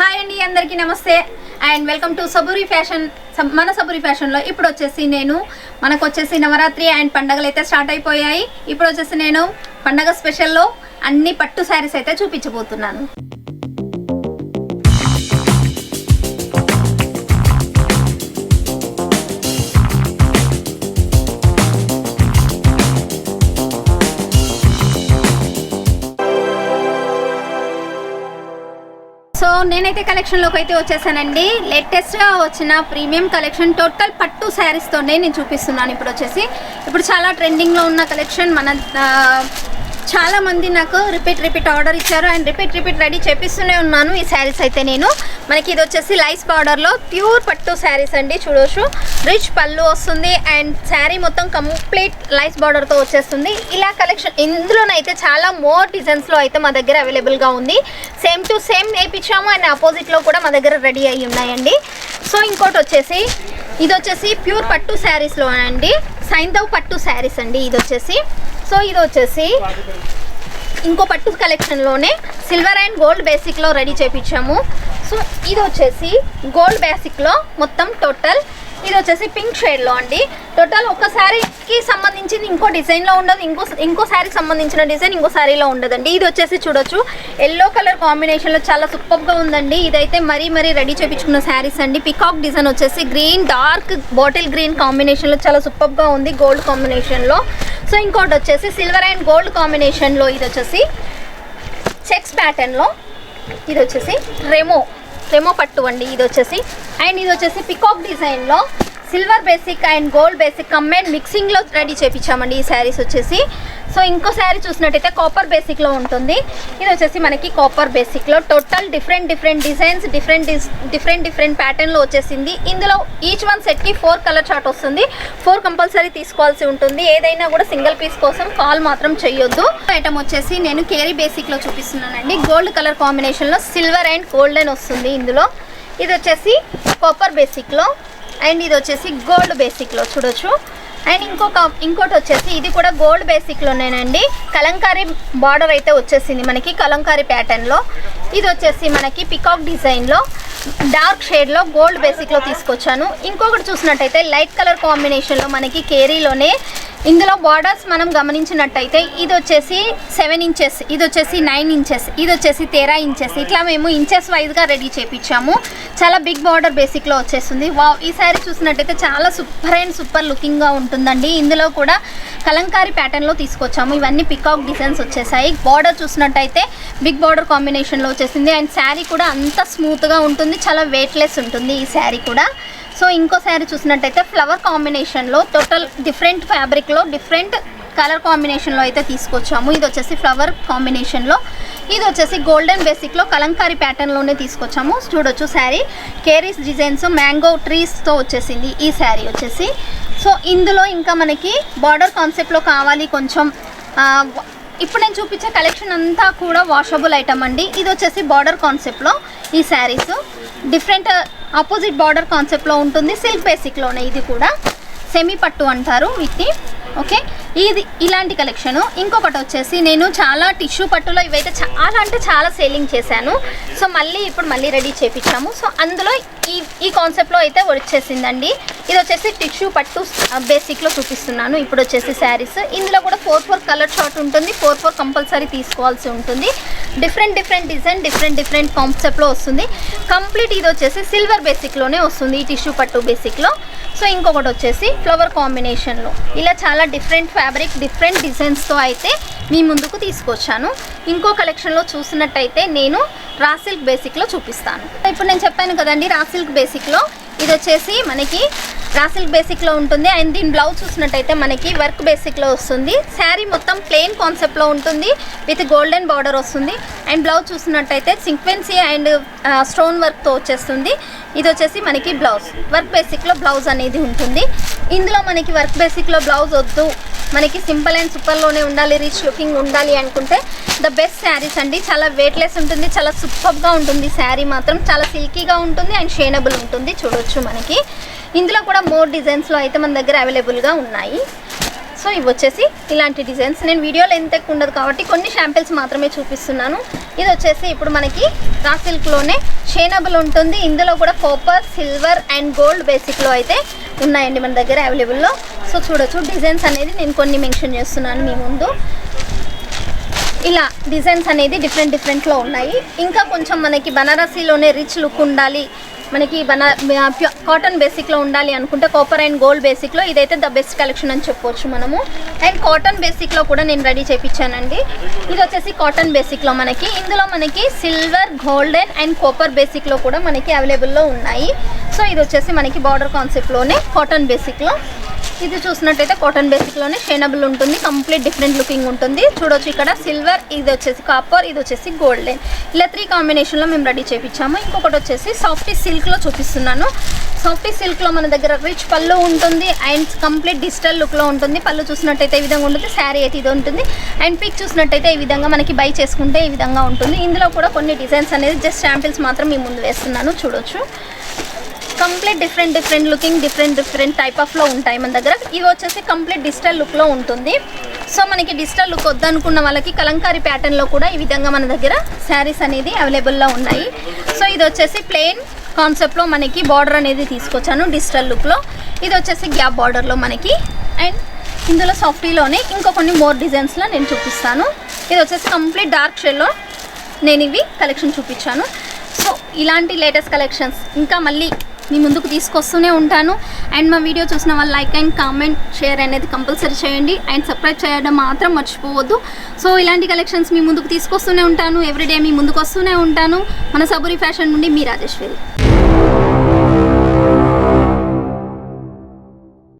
Hi అండి, అందరికీ నమస్తే అండ్ వెల్కమ్ టు సబూరి ఫ్యాషన్. మన సబూరి ఫ్యాషన్లో ఇప్పుడు వచ్చేసి మనకు వచ్చేసి నవరాత్రి అండ్ పండగలు అయితే స్టార్ట్ అయిపోయాయి. ఇప్పుడు వచ్చేసి నేను పండగ స్పెషల్లో అన్ని పట్టు శారీస్ అయితే చూపించబోతున్నాను. సో నేనైతే కలెక్షన్లోకి అయితే వచ్చేసానండి. లేటెస్ట్గా వచ్చిన ప్రీమియం కలెక్షన్ టోటల్ పట్టు శారీస్తోనే నేను చూపిస్తున్నాను. ఇప్పుడు చాలా ట్రెండింగ్లో ఉన్న కలెక్షన్. చాలామంది నాకు రిపీట్ ఆర్డర్ ఇచ్చారు అండ్ రిపీట్ రెడీ చేపిస్తూనే ఉన్నాను. ఈ శారీస్ అయితే మనకి ఇది వచ్చేసి లైస్ బార్డర్లో ప్యూర్ పట్టు శారీస్ అండి. చూడొచ్చు, రిచ్ పళ్ళు వస్తుంది అండ్ శారీ మొత్తం కంప్లీట్ లైస్ బార్డర్తో వచ్చేస్తుంది. ఇలా కలెక్షన్ ఇందులోనైతే చాలా మోర్ డిజైన్స్లో అయితే మా దగ్గర అవైలబుల్గా ఉంది. సేమ్ టు సేమ్ వేయించాము అండ్ ఆపోజిట్లో కూడా మా దగ్గర రెడీ అయ్యి ఉన్నాయండి. సో ఇంకోటి వచ్చేసి ఇది వచ్చేసి ప్యూర్ పట్టు శారీస్లో అండి, సైంధవ్ పట్టు శారీస్ అండి. ఇది వచ్చేసి ఇంకో పట్టు కలెక్షన్లోనే సిల్వర్ అండ్ గోల్డ్ బేసిక్లో రెడీ చేయించాము. సో ఇది వచ్చేసి గోల్డ్ బేసిక్లో మొత్తం టోటల్. ఇది వచ్చేసి పింక్ షేడ్లో అండి. టోటల్ ఒక శారీకి సంబంధించింది ఇంకో డిజైన్లో ఉండదు, ఇంకో శారీకి సంబంధించిన డిజైన్ ఇంకో శారీలో ఉండదండి. ఇది వచ్చేసి చూడొచ్చు, ఎల్లో కలర్ కాంబినేషన్లో చాలా సూపర్గా ఉందండి. ఇదైతే మరీ రెడీ చేయించుకున్న శారీస్ అండి. పికాక్ డిజైన్ వచ్చేసి గ్రీన్, డార్క్ బాటిల్ గ్రీన్ కాంబినేషన్లో చాలా సూపర్గా ఉంది, గోల్డ్ కాంబినేషన్లో. సో ఇంకోటి వచ్చేసి సిల్వర్ అండ్ గోల్డ్ కాంబినేషన్లో. ఇది వచ్చేసి చెక్స్ ప్యాటర్న్లో. ఇది వచ్చేసి రెమో పట్టు అండి. ఇది వచ్చేసి పికాక్ డిజైన్లో silver basic and gold basic combine మిక్సింగ్లో రెడీ చేయించామండి ఈ శారీస్ వచ్చేసి. సో ఇంకో శారీ చూసినట్టయితే కాపర్ బేసిక్లో ఉంటుంది. ఇది వచ్చేసి మనకి కాపర్ బేసిక్లో టోటల్ డిఫరెంట్ డిజైన్స్ డిఫరెంట్ ప్యాటర్న్లో వచ్చేసింది. ఇందులో ఈచ్ వన్ సెట్కి 4 కలర్ చార్ట్ వస్తుంది. 4 కంపల్సరీ తీసుకోవాల్సి ఉంటుంది. ఏదైనా కూడా సింగిల్ పీస్ కోసం కాల్ మాత్రం చేయొద్దు. ఐటమ్ వచ్చేసి నేను కేరీ బేసిక్లో చూపిస్తున్నానండి. గోల్డ్ కలర్ కాంబినేషన్లో సిల్వర్ అండ్ గోల్డెన్ వస్తుంది ఇందులో. ఇది వచ్చేసి కాపర్ బేసిక్లో అండ్ ఇది వచ్చేసి గోల్డ్ బేసిక్లో చూడొచ్చు. అండ్ ఇంకోటి వచ్చేసి ఇది కూడా గోల్డ్ బేసిక్లోనేనండి. కలంకారీ బార్డర్ అయితే వచ్చేసింది మనకి, కలంకారీ ప్యాటర్న్లో. ఇది వచ్చేసి మనకి పికాక్ డిజైన్లో డార్క్ షేడ్లో గోల్డ్ బేసిక్లో తీసుకొచ్చాను. ఇంకొకటి చూసినట్టయితే లైట్ కలర్ కాంబినేషన్లో మనకి కేరీలోనే. ఇందులో బార్డర్స్ మనం గమనించినట్టయితే ఇది వచ్చేసి 7 ఇంచెస్, ఇది వచ్చేసి 9 ఇంచెస్, ఇది వచ్చేసి 13 ఇంచెస్. ఇట్లా మేము ఇంచెస్ వైజ్గా రెడీ చేయించాము. చాలా బిగ్ బార్డర్ బేసిక్లో వచ్చేస్తుంది. ఈ శారీ చూసినట్టయితే చాలా సూపర్ లుకింగ్గా ఉంటుందండి. ఇందులో కూడా కలంకారీ ప్యాటర్న్లో తీసుకొచ్చాము. ఇవన్నీ పికాక్ డిజైన్స్ వచ్చేసాయి. బార్డర్ చూసినట్టయితే బిగ్ బార్డర్ కాంబినేషన్లో వచ్చేసింది అండ్ శారీ కూడా అంత స్మూత్గా ఉంటుంది, చాలా వెయిట్లెస్ ఉంటుంది ఈ శారీ కూడా. సో ఇంకో శారీ చూసినట్టయితే ఫ్లవర్ కాంబినేషన్లో టోటల్ డిఫరెంట్ ఫ్యాబ్రిక్లో డిఫరెంట్ కలర్ కాంబినేషన్లో అయితే తీసుకొచ్చాము. ఇది వచ్చేసి ఫ్లవర్ కాంబినేషన్లో. ఇది వచ్చేసి గోల్డెన్ బేసిక్లో కలంకారీ ప్యాటర్న్లోనే తీసుకొచ్చాము. చూడొచ్చు, శారీ కేరీస్ డిజైన్స్ మ్యాంగో ట్రీస్తో వచ్చేసింది ఈ శారీ వచ్చేసి. సో ఇందులో ఇంకా మనకి బార్డర్ కాన్సెప్ట్లో కావాలి కొంచెం. ఇప్పుడు నేను చూపించే కలెక్షన్ అంతా కూడా వాషబుల్ ఐటమ్ అండి. ఇది వచ్చేసి బార్డర్ కాన్సెప్ట్లో ఈ శారీస్ డిఫరెంట్ ఆపోజిట్ బార్డర్ కాన్సెప్ట్లో ఉంటుంది. సిల్క్ బేసిక్లోనే ఇది కూడా సెమీ పట్టు అంటారు వీటిని. ఓకే, ఇది ఇలాంటి కలెక్షను. ఇంకొకటి వచ్చేసి నేను చాలా టిష్యూ పట్టులో ఇవైతే చాలా సేలింగ్ చేశాను. సో ఇప్పుడు రెడీ చేయించాము. సో అందులో ఈ కాన్సెప్ట్లో అయితే వచ్చేసిందండి. ఇది వచ్చేసి టిష్యూ పట్టు బేసిక్లో చూపిస్తున్నాను. ఇప్పుడు వచ్చేసి శారీస్ ఇందులో కూడా 4 కలర్ చార్ట్ ఉంటుంది. 4 కంపల్సరీ తీసుకోవాల్సి ఉంటుంది. డిఫరెంట్ డిజైన్ డిఫరెంట్ కాన్సెప్ట్లో వస్తుంది కంప్లీట్. ఇది వచ్చేసి సిల్వర్ బేసిక్లోనే వస్తుంది ఈ టిష్యూ పట్టు బేసిక్లో. సో ఇంకొకటి వచ్చేసి ఫ్లవర్ కాంబినేషన్లో. ఇలా చాలా డిఫరెంట్ ఫ్యాబ్రిక్ డిఫరెంట్ డిజైన్స్తో అయితే మీ ముందుకు తీసుకొచ్చాను. ఇంకో కలెక్షన్లో చూసినట్టయితే నేను రా సిల్క్ బేసిక్లో చూపిస్తాను. ఇప్పుడు నేను చెప్పాను కదండి రా సిల్క్ బేసిక్లో. ఇది వచ్చేసి మనకి రా సిల్క్ బేసిక్లో ఉంటుంది అండ్ దీని బ్లౌజ్ చూసినట్టయితే మనకి వర్క్ బేసిక్లో వస్తుంది. శారీ మొత్తం ప్లెయిన్ కాన్సెప్ట్లో ఉంటుంది విత్ గోల్డెన్ బార్డర్ వస్తుంది. అండ్ బ్లౌజ్ చూసినట్టయితే సీక్వెన్సీ అండ్ స్టోన్ వర్క్తో వచ్చేస్తుంది. ఇది వచ్చేసి మనకి బ్లౌజ్ వర్క్ బేసిక్లో బ్లౌజ్ అనేది ఉంటుంది. ఇందులో మనకి వర్క్ బేసిక్లో బ్లౌజ్ వద్దు, మనకి సింపుల్ అండ్ సూపర్లోనే ఉండాలి, రిచ్ లుకింగ్ ఉండాలి అనుకుంటే ద బెస్ట్ శారీస్ అండి. చాలా వెయిట్లెస్ ఉంటుంది, చాలా సూపర్గా ఉంటుంది. శారీ మాత్రం చాలా సిల్కీగా ఉంటుంది అండ్ షేనబుల్ ఉంటుంది. చూడొచ్చు మనకి ఇందులో కూడా మోర్ డిజైన్స్లో అయితే మన దగ్గర అవైలబుల్గా ఉన్నాయి. సో ఇవి వచ్చేసి ఇలాంటి డిజైన్స్. నేను వీడియోలో ఎంత ఎక్కువ ఉండదు కాబట్టి కొన్ని శాంపిల్స్ మాత్రమే చూపిస్తున్నాను. ఇది వచ్చేసి ఇప్పుడు మనకి రా సిల్క్లోనే షేనబుల్ ఉంటుంది. ఇందులో కూడా కాపర్, సిల్వర్ అండ్ గోల్డ్ బేసిక్లో అయితే ఉన్నాయండి మన దగ్గర అవైలబుల్లో. సో చూడొచ్చు డిజైన్స్ అనేది నేను కొన్ని మెన్షన్ చేస్తున్నాను మీ ముందు. ఇలా డిజైన్స్ అనేది డిఫరెంట్లో ఉన్నాయి. ఇంకా కొంచెం మనకి బనారసీలోనే రిచ్ లుక్ ఉండాలి, మనకి కాటన్ బేసిక్లో ఉండాలి అనుకుంటే కాపర్ అండ్ గోల్డ్ బేసిక్లో ఇదైతే ద బెస్ట్ కలెక్షన్ అని చెప్పవచ్చు మనము. అండ్ కాటన్ బేసిక్లో కూడా నేను రెడీ చేయించానండి. ఇది వచ్చేసి కాటన్ బేసిక్లో మనకి, ఇందులో మనకి సిల్వర్, గోల్డెన్ అండ్ కాపర్ బేసిక్లో కూడా మనకి అవైలబుల్లో ఉన్నాయి. సో ఇది వచ్చేసి మనకి బార్డర్ కాన్సెప్ట్లోనే కాటన్ బేసిక్లో. ఇది చూసినట్టయితే కాటన్ బేసిక్లోనే షేనబుల్ ఉంటుంది, కంప్లీట్ డిఫరెంట్ లుకింగ్ ఉంటుంది. చూడొచ్చు ఇక్కడ సిల్వర్, ఇది వచ్చేసి కాపర్, ఇది వచ్చేసి గోల్డెన్, ఇలా 3 కాంబినేషన్లో మేము రెడీ చేయించాము. ఇంకొకటి వచ్చేసి సాఫ్టీ సిల్క్లో చూపిస్తున్నాను. సాఫ్టీ సిల్క్లో మన దగ్గర రిచ్ పళ్ళు ఉంటుంది అండ్ కంప్లీట్ డిజిటల్ లుక్లో ఉంటుంది. పళ్ళు చూసినట్టయితే ఈ విధంగా ఉంటుంది, శారీ అయితే ఇది ఉంటుంది. అండ్ పిక్ చూసినట్టయితే ఈ విధంగా మనకి బై చేసుకుంటే ఈ విధంగా ఉంటుంది. ఇందులో కూడా కొన్ని డిజైన్స్ అనేది జస్ట్ శాంపిల్స్ మాత్రం మీ ముందు వేస్తున్నాను. చూడొచ్చు complete different looking, different type ఆఫ్లో ఉంటాయి మన దగ్గర. ఇవి వచ్చేసి కంప్లీట్ డిజిటల్ లుక్లో ఉంటుంది. సో మనకి డిజిటల్ లుక్ వద్దనుకున్న వాళ్ళకి కలంకారీ ప్యాటర్న్లో కూడా ఈ విధంగా మన దగ్గర శారీస్ అనేది అవైలబుల్లో ఉన్నాయి. సో ఇది వచ్చేసి ప్లెయిన్ కాన్సెప్ట్లో మనకి బార్డర్ అనేది తీసుకొచ్చాను డిజిటల్ లుక్లో. ఇది వచ్చేసి గ్యాప్ బార్డర్లో మనకి. అండ్ ఇందులో సాఫ్టీలోనే ఇంకా కొన్ని మోర్ డిజైన్స్లో నేను చూపిస్తాను. ఇది వచ్చేసి కంప్లీట్ డార్క్ షేడ్లో నేను ఇవి కలెక్షన్ చూపించాను. సో ఇలాంటి లేటెస్ట్ కలెక్షన్స్ ఇంకా మళ్ళీ మీ ముందుకు తీసుకొస్తూనే ఉంటాను. అండ్ మా వీడియో చూసిన వాళ్ళు లైక్ అండ్ కామెంట్, షేర్ అనేది కంపల్సరీ చేయండి. అండ్ సబ్స్క్రైబ్ చేయడం మాత్రం మర్చిపోవద్దు. సో ఇలాంటి కలెక్షన్స్ మీ ముందుకు తీసుకొస్తూనే ఉంటాను, ఎవ్రీడే మీ ముందుకు వస్తూనే ఉంటాను. మన సబూరి ఫ్యాషన్ నుండి మీ రాజేశ్వరి.